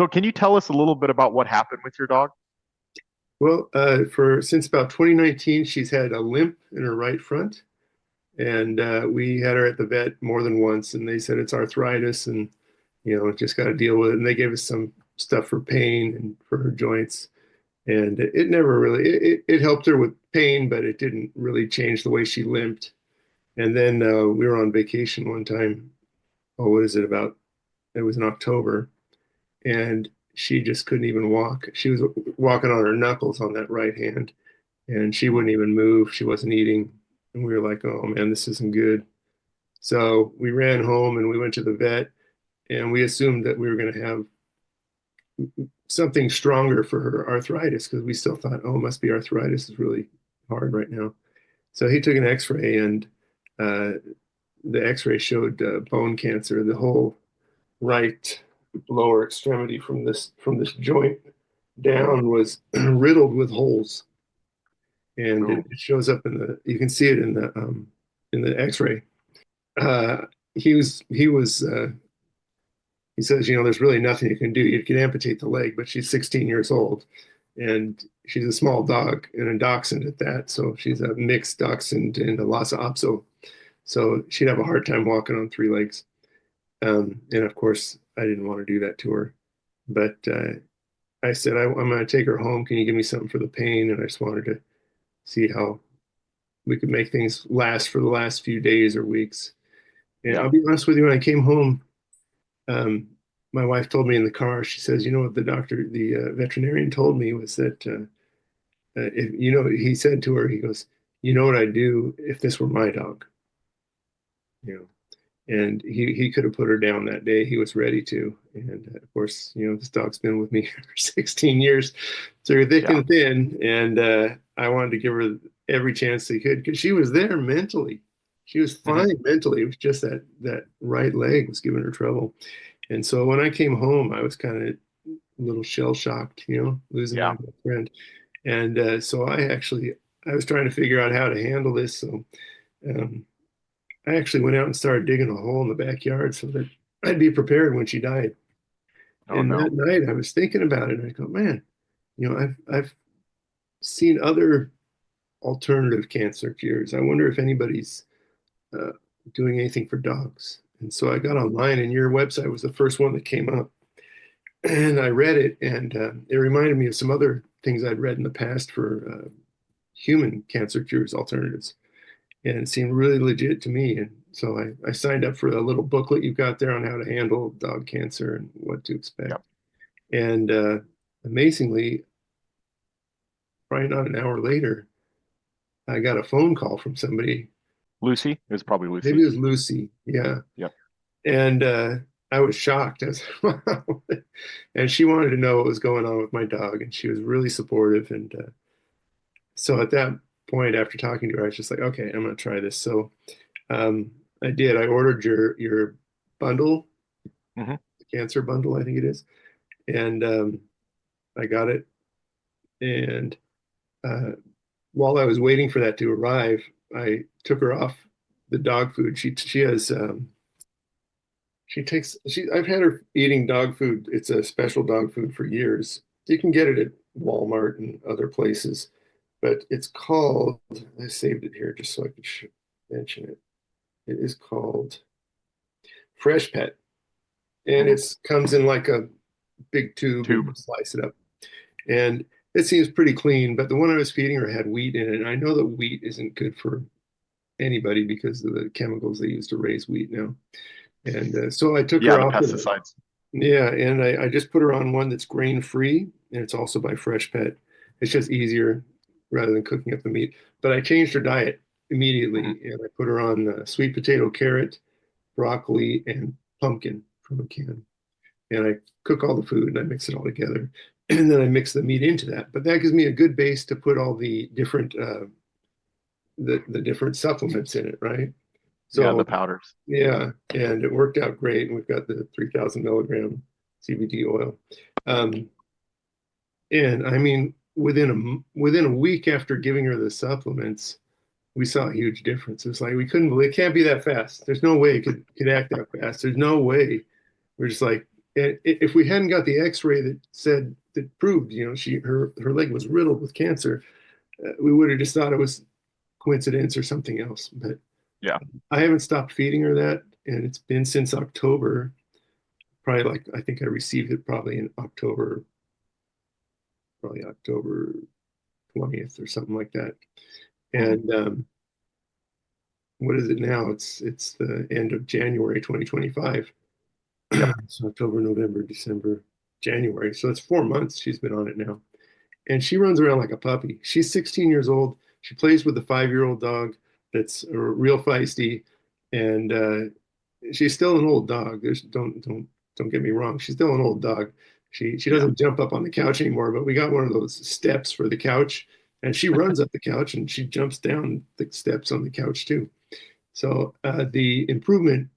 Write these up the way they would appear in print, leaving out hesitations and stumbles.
So can you tell us a little bit about what happened with your dog? Well, for since about 2019, she's had a limp in her right front, and we had her at the vet more than once, and they said it's arthritis, and just got to deal with it. And they gave us some stuff for pain and for her joints, and it never really it helped her with pain, but it didn't really change the way she limped. And then we were on vacation one time. Oh, what is it about? It was in October, and she just couldn't even walk. She was walking on her knuckles on that right hand, and she Mm. wouldn't even move. She wasn't eating. And we were like, oh man, this isn't good. So we ran home and we went to the vet, and we assumed that we were going to have something stronger for her arthritis because we still thought, oh, it must be arthritis is really hard right now. So he took an x-ray, and uh, the x-ray showed bone cancer. The whole right lower extremity from this joint down was riddled with holes, and it Oh, shows up you can see it in the x-ray. uh he was he says, there's really nothing you can do. You can amputate the leg, but she's 16 years old, and she's a small dog and a dachshund at that, so she's a mixed dachshund and a Lhasa Apso, so she'd have a hard time walking on three legs. And of course I didn't want to do that to her, but I said, I'm going to take her home. Can you give me something for the pain? And I just wanted to see how we could make things last for the last few days or weeks. And yeah. I'll be honest with you, when I came home, um, my wife told me in the car, she says, what the veterinarian told me was that, he said to her, he goes, you know what I'd do if this were my dog, you know, and he could have put her down that day. He was ready to. And of course, this dog's been with me for 16 years through thick Yeah. and thin. And I wanted to give her every chance they could because she was there mentally. She was Hmm. fine mentally. It was just that right leg was giving her trouble. And so when I came home, I was kind of a little shell shocked, losing my Yeah. best friend. And so I was trying to figure out how to handle this. So um, I actually went out and started digging a hole in the backyard so that I'd be prepared when she died. Oh And that no. night I was thinking about it, and I go, man, I've seen other alternative cancer cures. I wonder if anybody's uh, doing anything for dogs. And so I got online, and your website was the first one that came up. And I read it, and it reminded me of some other things I'd read in the past for human cancer cures alternatives, and it seemed really legit to me. And so I signed up for a little booklet you've got there on how to handle dog cancer and what to expect. Yep. And amazingly, probably not an hour later, I got a phone call from somebody. Lucy? It was probably Maybe Lucy. it was Lucy. Yeah. Yep. And I was shocked. I was, wow. And she wanted to know what was going on with my dog, and she was really supportive. And so at that point, after talking to her, I was just like, okay, I'm going to try this. So um, I did. I ordered your bundle, Hmm. the cancer bundle, I think it is, and I got it. And uh, while I was waiting for that to arrive, I took her off the dog food. She has she takes she I've had her eating dog food. It's a special dog food for years. You can get it at Walmart and other places, but it's called. I saved it here just so I could mention it. It is called Fresh Pet, and Hmm. it comes in like a big tube, and Tube. you slice it up. And it seems pretty clean, but the one I was feeding her had wheat in it. And I know that wheat isn't good for anybody because of the chemicals they use to raise wheat now. And so I took Yeah, her the off. pesticides. Yeah, and I just put her on one that's grain free, and it's also by Fresh Pet. It's just easier rather than cooking up the meat. But I changed her diet Hmm. immediately, and I put her on sweet potato, carrot, broccoli, and pumpkin from a can. And I cook all the food and I mix it all together. And then I mix the meat into that. But that gives me a good base to put all the different the different supplements in it, right? Yeah, the So powders. yeah, and it worked out great. And we've got the 3,000 milligram CBD oil. Um, and I mean, within a week after giving her the supplements, we saw a huge difference. It's like we couldn't believe it can't be that fast. There's no way it could act that fast. There's no way. We're just like, if we hadn't got the X-ray that proved, her leg was riddled with cancer, we would have just thought it was coincidence or something else. But Yeah. I haven't stopped feeding her that, and it's been since October. Probably like I think I received it probably in October, probably October 20th or something like that. Hmm. And what is it now? It's the end of January 2025. Yep. So October, November, December, January. So it's 4 months she's been on it now. And she runs around like a puppy. She's 16 years old. She plays with a 5-year-old dog that's real feisty, and she's still an old dog. Don't get me wrong. She's still an old dog. She Yeah. doesn't jump up on the couch anymore, but we got one of those steps for the couch, and she runs up the couch and she jumps down the steps on the couch too. So the improvement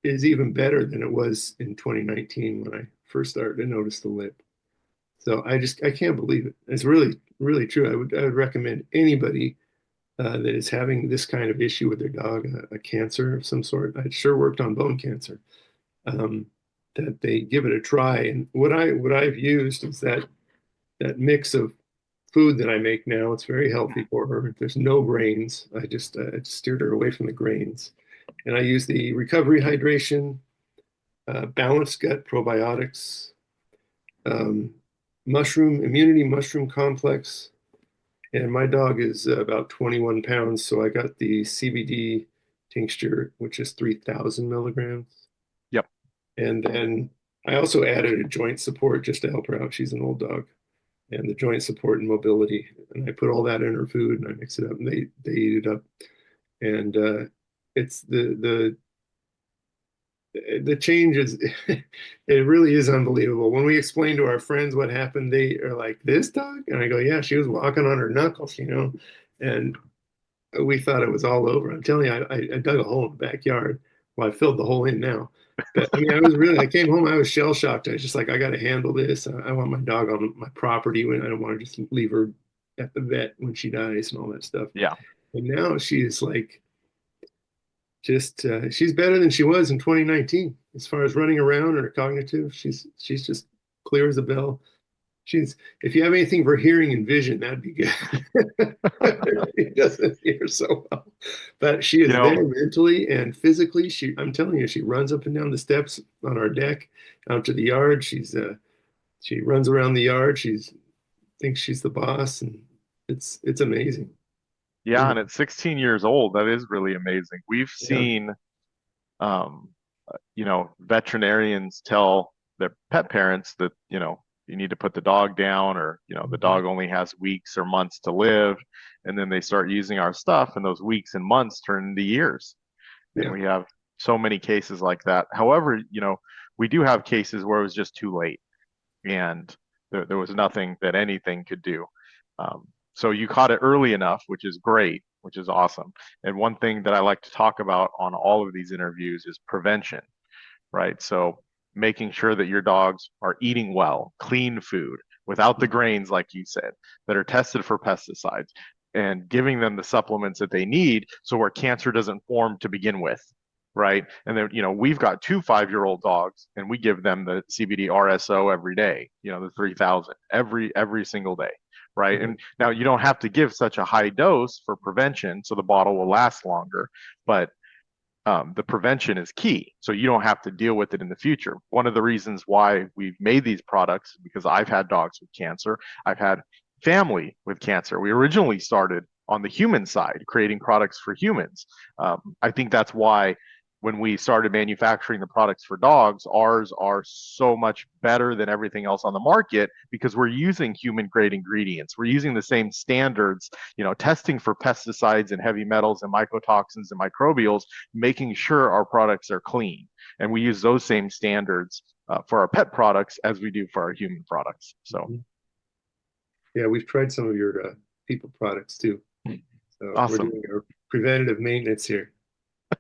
is even better than it was in 2019 when I first started to notice the lip. So I can't believe it. It's really true. I would recommend anybody that is having this kind of issue with their dog, a cancer of some sort. I sure worked on bone cancer. Um, that they give it a try. And what I've used is that mix of food that I make now. It's very healthy for her. There's no grains. I just steered her away from the grains, and I use the recovery hydration, balanced gut probiotics, um, mushroom complex. And my dog is about 21 pounds, so I got the CBD tincture, which is 3,000 milligrams. Yep. And then I also added a joint support just to help her out. She's an old dog, and the joint support and mobility. And I put all that in her food, and I mix it up, and they eat it up. And it's the change is it really is unbelievable. When we explain to our friends what happened, they are like, "This dog?" And I go, "Yeah, she was walking on her knuckles." And we thought it was all over. I'm telling you, I dug a hole in the backyard. Well, I filled the hole in now. But I mean, I came home, I was shell shocked. I was just like, I got to handle this. I want my dog on my property when I don't want to just leave her at the vet when she dies and all that stuff. Yeah. And now she's like, just she's better than she was in 2019 as far as running around or cognitive. She's just clear as a bell. She's If you have anything for hearing and vision, that'd be good. She doesn't hear so well, but she You is know, there mentally and physically. I'm telling you, she runs up and down the steps on our deck out to the yard. She runs around the yard. She's thinks she's the boss, and it's amazing. yeah, and at 16 years old, that is really amazing. We've Yeah, seen, um, veterinarians tell their pet parents that, you need to put the dog down, or, the mhm. dog only has weeks or months to live. And then they start using our stuff, and those weeks and months turn into years. And Yeah, we have so many cases like that. However, we do have cases where it was just too late, and there was nothing that anything could do. So you caught it early enough, which is great, which is awesome. And one thing that I like to talk about on all of these interviews is prevention, right? So making sure that your dogs are eating well, clean food, without the grains, like you said, that are tested for pesticides, and giving them the supplements that they need so where cancer doesn't form to begin with. Right. And then, we've got two 5-year-old dogs, and we give them the CBD RSO every day, the 3,000 every single day. Right. yeah, And now you don't have to give such a high dose for prevention, so the bottle will last longer. But the prevention is key, so you don't have to deal with it in the future. One of the reasons why we've made these products is because I've had dogs with cancer. I've had family with cancer. We originally started on the human side, creating products for humans. I think that's why when we started manufacturing the products for dogs, ours are so much better than everything else on the market because we're using human grade ingredients. We're using the same standards, testing for pesticides and heavy metals and mycotoxins and microbials, making sure our products are clean. And we use those same standards for our pet products as we do for our human products. So mhm. Yeah. We've tried some of your people products too. So we're awesome. doing our preventative maintenance here.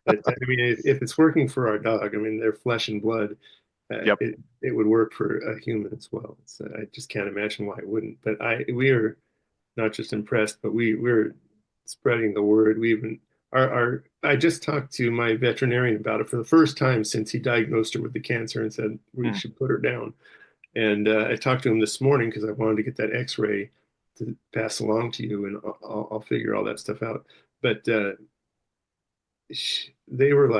But I mean, if it's working for our dog, I mean, they're flesh and blood. Yep. It would work for a human as well. I just can't imagine why it wouldn't. But we are not just impressed, but we're spreading the word. I just talked to my veterinarian about it for the first time since he diagnosed her with the cancer and said we Hmm, should put her down. And I talked to him this morning because I wanted to get that X-ray to pass along to you, and I'll figure all that stuff out. But they were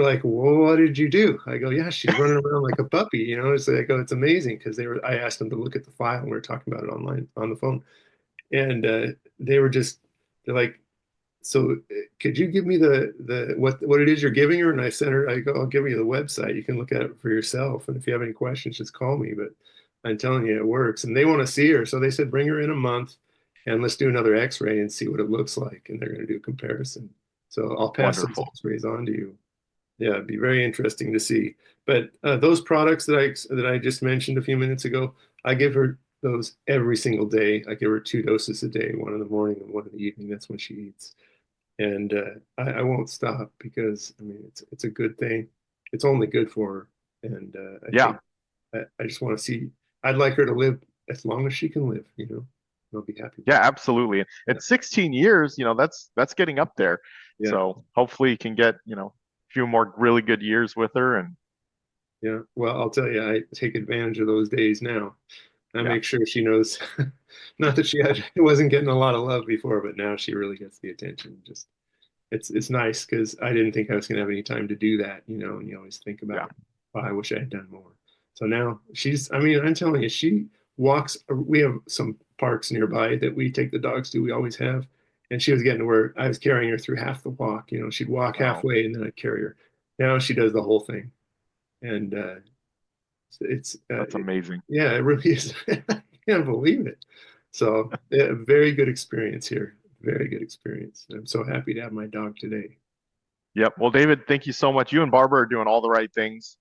like, well, what did you do? I go, yeah, she's running around like a puppy. It's like, I go, it's amazing because I asked them to look at the file and we were talking about it online on the phone. And they were just, they're like, so could you give me what it is you're giving her? And I sent her, I go, I'll give you the website. You can look at it for yourself. And if you have any questions, just call me. But I'm telling you, it works. And they want to see her. So they said, bring her in a month and let's do another x-ray and see what it looks like. And they're going to do a comparison. So I'll pass those wonderful. x-rays on to you. Yeah, it'd be very interesting to see. But those products that I just mentioned a few minutes ago, I give her those every single day. I give her 2 doses a day, one in the morning and one in the evening. That's when she eats. And I won't stop because I mean it's a good thing. It's only good for her. And I Yeah. think I just want to see. I'd like her to live as long as she can live. I'll be happy with Yeah, that. absolutely. At 16 years, that's getting up there. Yeah, So hopefully you can get, a few more really good years with her and yeah. Well, I'll tell you, I take advantage of those days now. I yeah, make sure she knows. Not that wasn't getting a lot of love before, but now she really gets the attention. Just it's nice because I didn't think I was going to have any time to do that, and you always think yeah. about, oh, I wish I had done more. So now I mean, I'm telling you, she walks. We have some parks nearby that we take the dogs to. We always have. And she was getting to where I was carrying her through half the walk. She'd walk Oh, halfway and then I'd carry her. Now she does the whole thing. And that's amazing. yeah, it really is. I can't believe it. So, yeah, very good experience here. Very good experience. I'm so happy to have my dog today. Yep. Well, David, thank you so much. You and Barbara are doing all the right things.